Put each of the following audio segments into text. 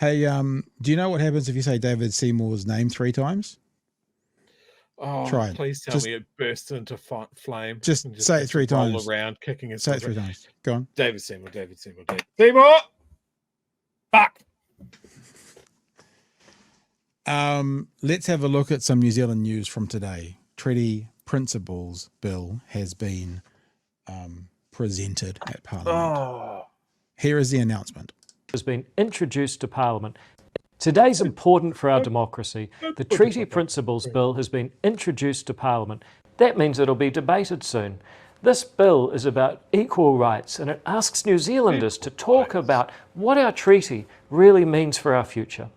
Hey, do you know what happens if you say David Seymour's name 3 times? Oh, Try it. please tell me it bursts into flame Just and just say it has to 3 roll times. around kicking his Say it heels 3 around. times. Go on. David Seymour, David Seymour, David Seymour. Fuck. Let's have a look at some New Zealand news from today. Treaty Principles Bill has been presented at Parliament. Oh. Here is the announcement. Has been introduced to Parliament. Today's important for our democracy. The Treaty Principles Bill has been introduced to Parliament. That means it'll be debated soon. This bill is about equal rights, and it asks New Zealanders to talk about what our treaty really means for our future.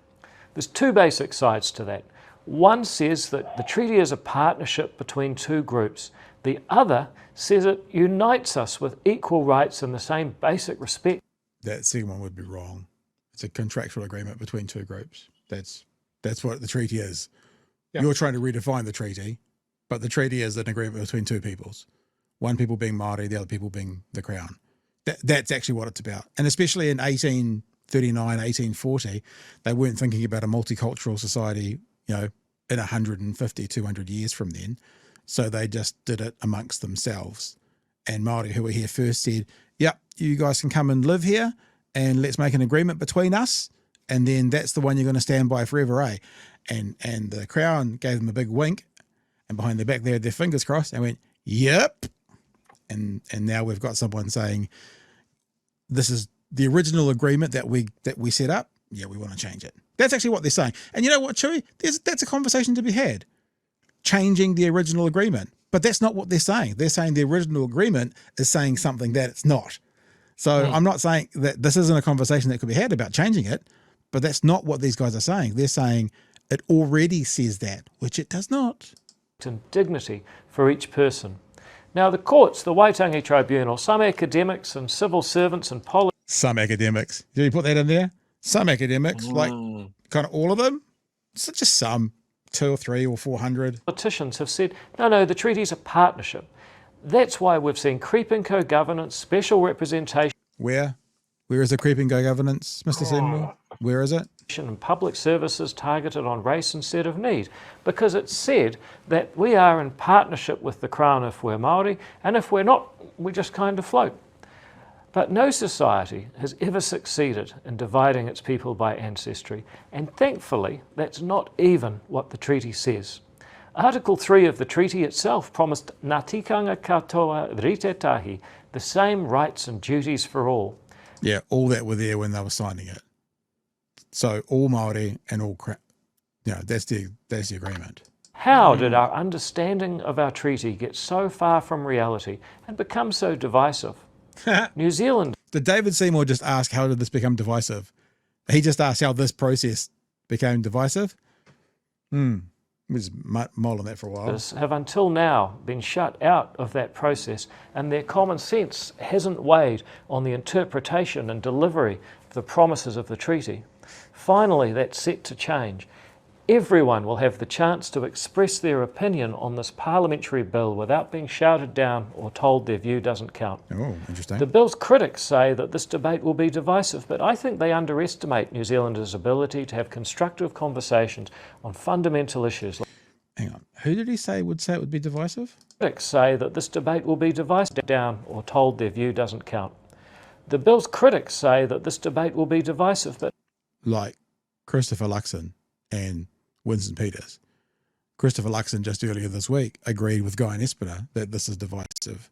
There's 2 basic sides to that. One says that the treaty is a partnership between 2 groups. The other says it unites us with equal rights and the same basic respect. That second one would be wrong. It's a contractual agreement between 2 groups. That's what the treaty is. Yeah. You're trying to redefine the treaty, but the treaty is an agreement between 2 peoples. One people being Māori, the other people being the Crown. That's actually what it's about. And especially in 1839, 1840, they weren't thinking about a multicultural society, in 150, 200 years from then. So they just did it amongst themselves. And Māori who were here first said, yep, you guys can come and live here and let's make an agreement between us. And then that's the one you're going to stand by forever, eh? And the Crown gave them a big wink, and behind their back they had their fingers crossed and went, yep. And now we've got someone saying, this is the original agreement that we set up. Yeah, we want to change it. That's actually what they're saying. And you know what, Chewy? That's a conversation to be had. Changing the original agreement. But that's not what they're saying. They're saying the original agreement is saying something that it's not. So I'm not saying that this isn't a conversation that could be had about changing it, but that's not what these guys are saying. They're saying it already says that, which it does not. And dignity for each person. Now the courts, the Waitangi Tribunal, some academics and civil servants and politicians. Some academics. Did you put that in there? Some academics, like kind of all of them? It's just some, 2 or 3 or 400. Politicians have said, no, the treaty's a partnership. That's why we've seen creeping co-governance, special representation. Where is the creeping co-governance, Mr. Seymour? Where is it? And public services targeted on race instead of need, because it's said that we are in partnership with the Crown if we're Māori, and if we're not, we just kind of float. But no society has ever succeeded in dividing its people by ancestry, and thankfully that's not even what the treaty says. Article 3 of the treaty itself promised ngā tikanga katoa rite tahi, the same rights and duties for all. Yeah, all that were there when they were signing it. So all Māori and all, that's the agreement. How did our understanding of our treaty get so far from reality and become so divisive? New Zealand. Did David Seymour just ask, how did this become divisive? He just asked how this process became divisive? We just mull on that for a while. Have until now been shut out of that process, and their common sense hasn't weighed on the interpretation and delivery of the promises of the treaty. Finally, that's set to change. Everyone will have the chance to express their opinion on this parliamentary bill without being shouted down or told their view doesn't count. Oh, interesting. The bill's critics say that this debate will be divisive, but I think they underestimate New Zealanders' ability to have constructive conversations on fundamental issues. Hang on. Who did he say would be divisive? Critics say that this debate will be divisive down or told their view doesn't count. The bill's critics say that this debate will be divisive, but like Christopher Luxon and Winston Peters. Christopher Luxon just earlier this week agreed with Guy and Espiner that this is divisive.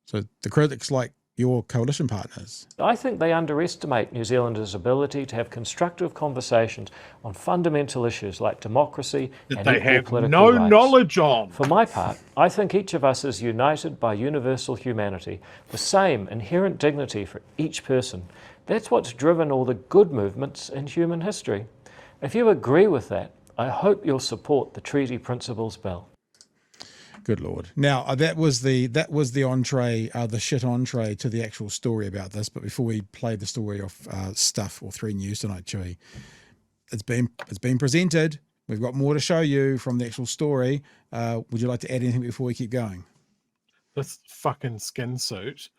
So the critics like your coalition partners. I think they underestimate New Zealanders' ability to have constructive conversations on fundamental issues like democracy and they equal have political no rights. knowledge on. For my part, I think each of us is united by universal humanity, the same inherent dignity for each person. That's what's driven all the good movements in human history. If you agree with that, I hope you'll support the Treaty Principles Bill. Good Lord. Now, that was the entree, the shit entree to the actual story about this. But before we play the story of Stuff or 3 News tonight, Chewy, it's been presented. We've got more to show you from the actual story. Would you like to add anything before we keep going? This fucking skin suit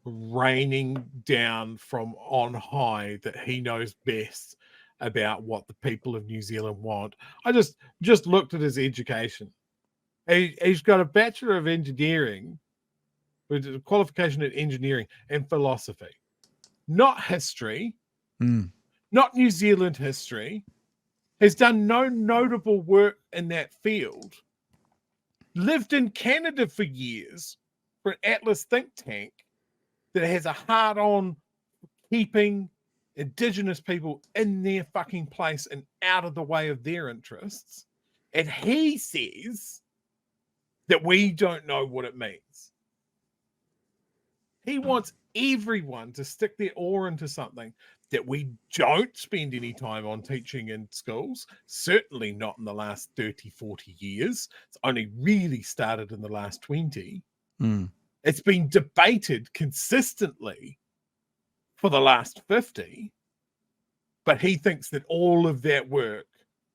raining down from on high that he knows best about what the people of New Zealand want. I just looked at his education. He's got a Bachelor of Engineering, with a qualification in engineering and philosophy, not history, not New Zealand history. Has done no notable work in that field. Lived in Canada for years for an Atlas think tank that has a heart on keeping Indigenous people in their fucking place and out of the way of their interests. And he says that we don't know what it means. He wants everyone to stick their oar into something that we don't spend any time on teaching in schools, certainly not in the last 30, 40 years. It's only really started in the last 20. It's been debated consistently for the last 50. But he thinks that all of that work,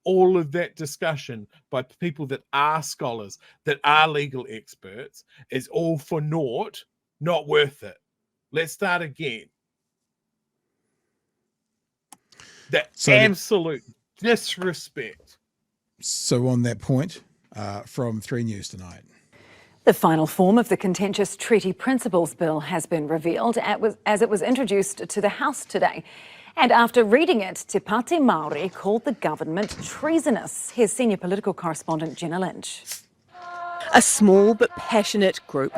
all of that discussion by people that are scholars, that are legal experts, is all for naught, not worth it. Let's start again. The absolute disrespect. So on that point, from 3 News tonight. The final form of the contentious Treaty Principles Bill has been revealed as it was introduced to the House today. And after reading it, Te Pāti Māori called the government treasonous. Here's senior political correspondent Jenna Lynch. A small but passionate group.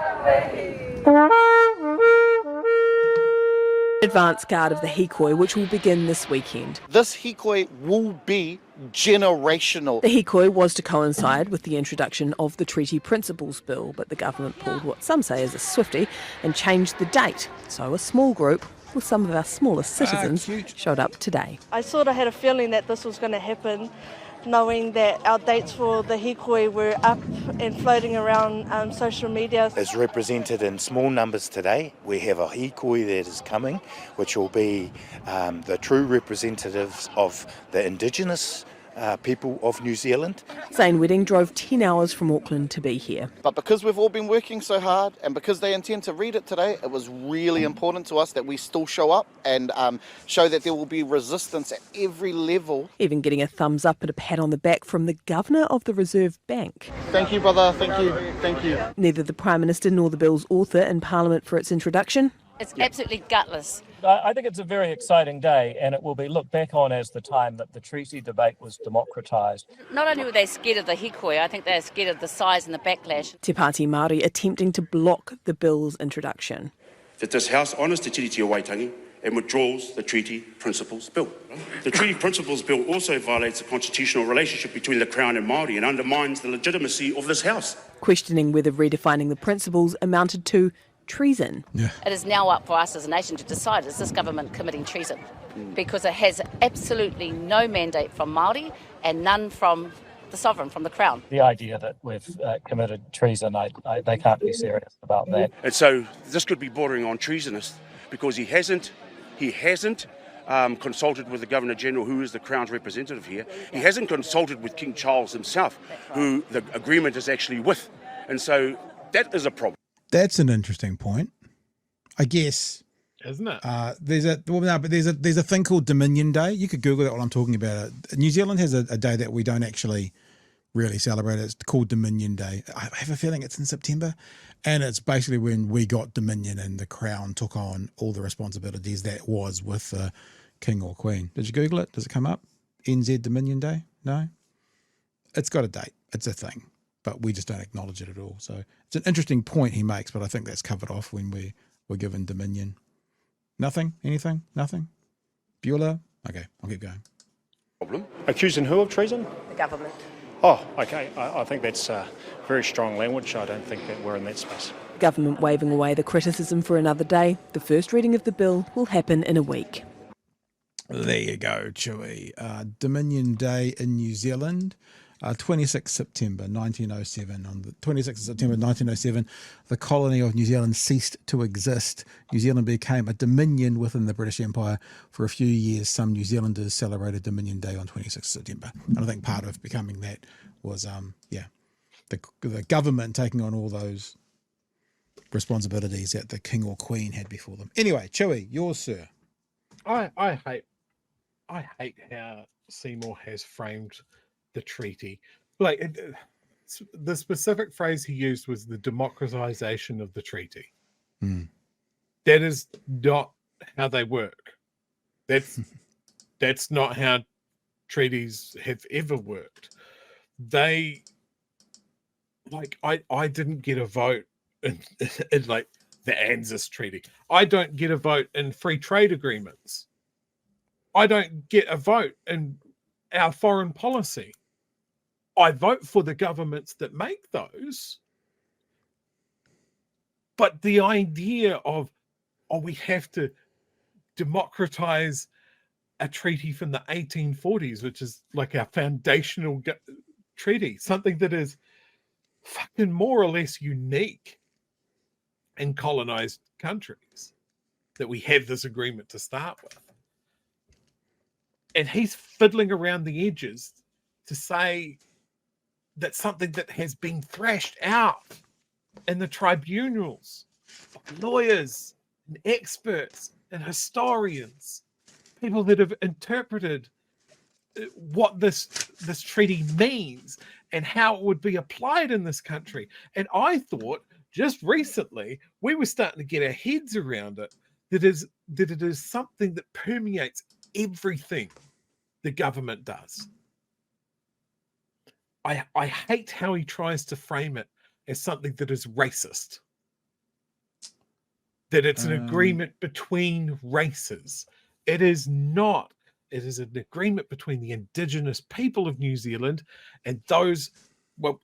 Advance guard of the hikoi, which will begin this weekend. This hikoi will be generational. The hikoi was to coincide with the introduction of the Treaty Principles Bill, but the government pulled what some say is a swiftie and changed the date. So a small group with some of our smallest citizens showed up today. I sort of had a feeling that this was going to happen, knowing that our dates for the hikoi were up and floating around social media. Is represented in small numbers today. We have a hikoi that is coming, which will be the true representatives of the Indigenous people of New Zealand. Zane Wedding drove 10 hours from Auckland to be here. But because we've all been working so hard and because they intend to read it today, it was really important to us that we still show up and show that there will be resistance at every level. Even getting a thumbs up and a pat on the back from the Governor of the Reserve Bank. Thank you, brother. Thank you. Thank you. Neither the Prime Minister nor the bill's author in Parliament for its introduction. It's absolutely gutless. I think it's a very exciting day, and it will be looked back on as the time that the treaty debate was democratised. Not only were they scared of the hikoi, I think they were scared of the size and the backlash. Te Pāti Māori attempting to block the bill's introduction. That this House honours Te Tiriti o Waitangi and withdraws the Treaty Principles Bill. The Treaty Principles Bill also violates the constitutional relationship between the Crown and Māori and undermines the legitimacy of this House. Questioning whether redefining the principles amounted to treason. It is now up for us as a nation to decide, is this government committing treason? Because it has absolutely no mandate from Māori and none from the sovereign, from the Crown. The idea that we've committed treason, they can't be serious about that. And so this could be bordering on treasonous because he hasn't consulted with the Governor-General, who is the Crown's representative here. He hasn't consulted with King Charles himself, who the agreement is actually with. And so that is a problem. That's an interesting point. I guess, isn't it? There's a thing called Dominion Day. You could Google that while I'm talking about it. New Zealand has a day that we don't actually really celebrate. It's called Dominion Day. I have a feeling it's in September, and it's basically when we got Dominion and the Crown took on all the responsibilities that was with the King or Queen. Did you Google it? Does it come up? NZ Dominion Day? No? It's got a date. It's a thing. But we just don't acknowledge it at all. So it's an interesting point he makes, but I think that's covered off when we're given Dominion. Nothing? Anything? Nothing? Bueller? Okay, I'll keep going. Problem. Accusing who of treason? The government. Oh, okay. I think that's very strong language. I don't think that we're in that space. Government waving away the criticism for another day. The first reading of the bill will happen in a week. There you go, Chewy. Dominion Day in New Zealand. 26th September 1907. On the 26th of September 1907, the colony of New Zealand ceased to exist. New Zealand became a dominion within the British Empire. For a few years, some New Zealanders celebrated Dominion Day on 26th September. And I think part of becoming that was, the government taking on all those responsibilities that the king or queen had before them. Anyway, Chewy, yours, sir. I hate I hate how Seymour has framed the treaty. Like the specific phrase he used was the democratization of the treaty. Mm. That is not how they work. That's not how treaties have ever worked. They, like, I didn't get a vote in like the ANZUS treaty. I don't get a vote in free trade agreements. I don't get a vote in our foreign policy. I vote for the governments that make those. But the idea of, we have to democratize a treaty from the 1840s, which is like our foundational treaty, something that is fucking more or less unique in colonized countries, that we have this agreement to start with. And he's fiddling around the edges to say that something that has been thrashed out in the tribunals of lawyers and experts and historians, people that have interpreted what this treaty means and how it would be applied in this country. And I thought just recently we were starting to get our heads around it, that it is something that permeates everything the government does. I hate how he tries to frame it as something that is racist, that it's an agreement between races. It is not. It is an agreement between the Indigenous people of New Zealand and those, well,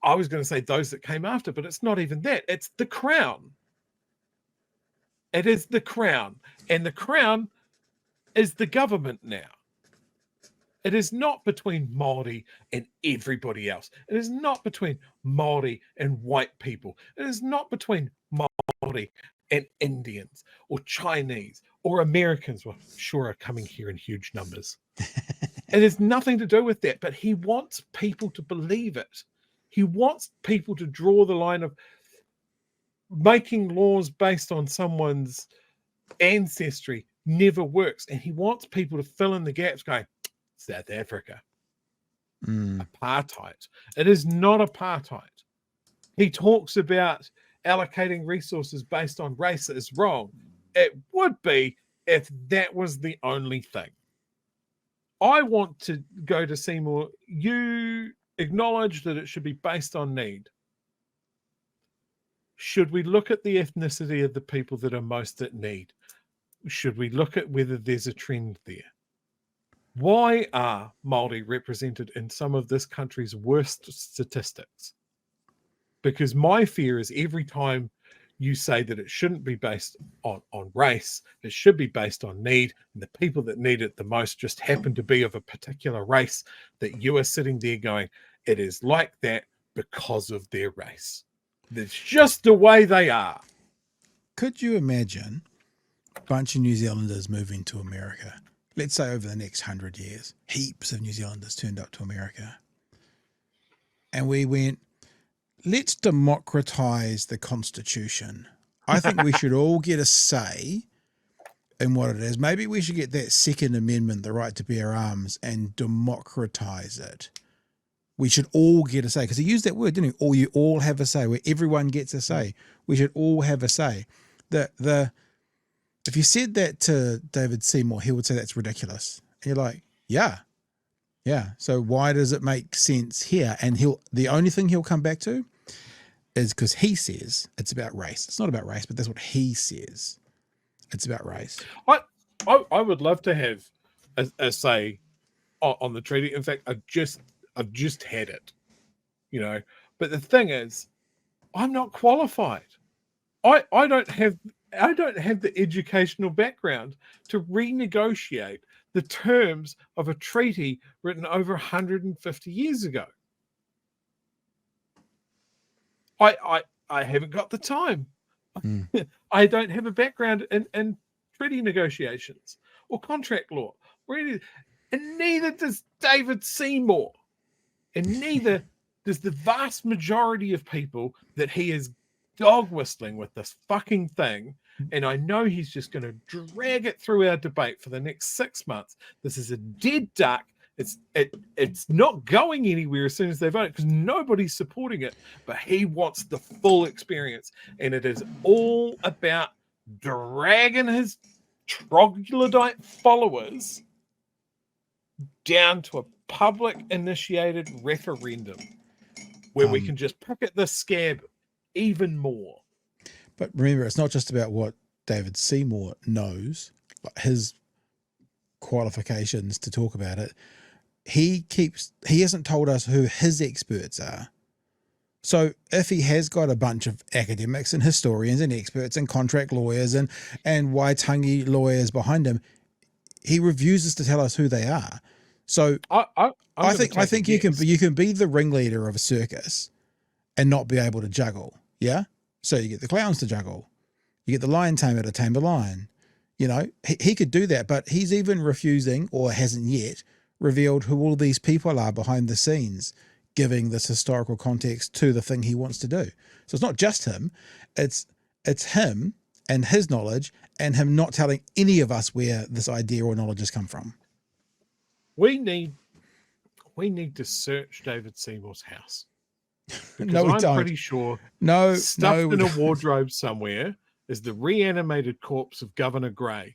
I was going to say those that came after, but it's not even that. It's the Crown. It is the Crown. And the Crown is the government now. It is not between Māori and everybody else. It is not between Māori and white people. It is not between Māori and Indians or Chinese or Americans, well, sure, are coming here in huge numbers. It has nothing to do with that, but he wants people to believe it. He wants people to draw the line of making laws based on someone's ancestry never works. And he wants people to fill in the gaps going, South Africa, apartheid. It is not apartheid. He talks about allocating resources based on race is wrong. It would be if that was the only thing. I want to go to Seymour. You acknowledge that it should be based on need. Should we look at the ethnicity of the people that are most at need? Should we look at whether there's a trend there? Why are Māori represented in some of this country's worst statistics? Because my fear is every time you say that it shouldn't be based on race, it should be based on need, and the people that need it the most just happen to be of a particular race, that you are sitting there going, it is like that because of their race. That's just the way they are. Could you imagine a bunch of New Zealanders moving to America? Let's say over the next 100 years, heaps of New Zealanders turned up to America. And we went, let's democratize the Constitution. I think we should all get a say in what it is. Maybe we should get that Second Amendment, the right to bear arms, and democratize it. We should all get a say. Because he used that word, didn't he? Or you all have a say, where everyone gets a say. We should all have a say. If you said that to David Seymour, he would say that's ridiculous. And you're like, yeah. So why does it make sense here? And the only thing he'll come back to is because he says it's about race. It's not about race, but that's what he says. It's about race. I would love to have a say on the treaty. In fact, I've just had it, you know. But the thing is, I'm not qualified. I don't have the educational background to renegotiate the terms of a treaty written over 150 years ago. I haven't got the time. I don't have a background in treaty negotiations or contract law. And neither does David Seymour. And neither does the vast majority of people that he is dog whistling with this fucking thing And I know he's just going to drag it through our debate for the next 6 months. This is a dead duck. It's not going anywhere as soon as they vote because nobody's supporting it. But he wants the full experience. And it is all about dragging his troglodyte followers down to a public initiated referendum where we can just pick at the scab even more. But remember, it's not just about what David Seymour knows, like his qualifications to talk about it. He hasn't told us who his experts are. So if he has got a bunch of academics and historians and experts and contract lawyers and Waitangi lawyers behind him, he refuses to tell us who they are. So I think you can be the ringleader of a circus and not be able to juggle. Yeah. So you get the clowns to juggle, you get the lion tamer to tame the lion. You know, he could do that, but he's even refusing, or hasn't yet revealed, who all these people are behind the scenes, giving this historical context to the thing he wants to do. So it's not just him, it's him and his knowledge, and him not telling any of us where this idea or knowledge has come from. We need to search David Seymour's house. Because No, we I'm don't. pretty sure stuffed in a wardrobe somewhere is the reanimated corpse of Governor Gray.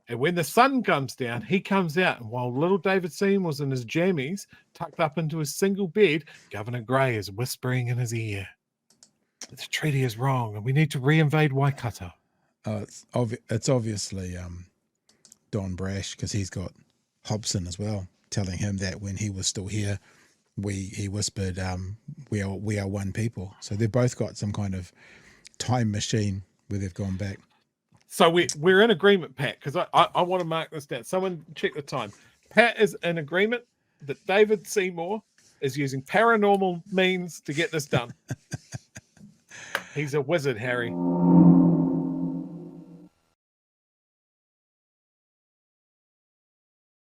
And when the sun comes down, he comes out. And while little David Seymour's in his jammies, tucked up into his single bed, Governor Gray is whispering in his ear, the treaty is wrong and we need to reinvade Waikato. It's obviously Don Brash, because he's got Hobson as well, telling him that when he was still here, he whispered, we are one people. So they've both got some kind of time machine where they've gone back. So we're in agreement, Pat, because I want to mark this down. Someone check the time. Pat is in agreement that David Seymour is using paranormal means to get this done. He's a wizard, Harry.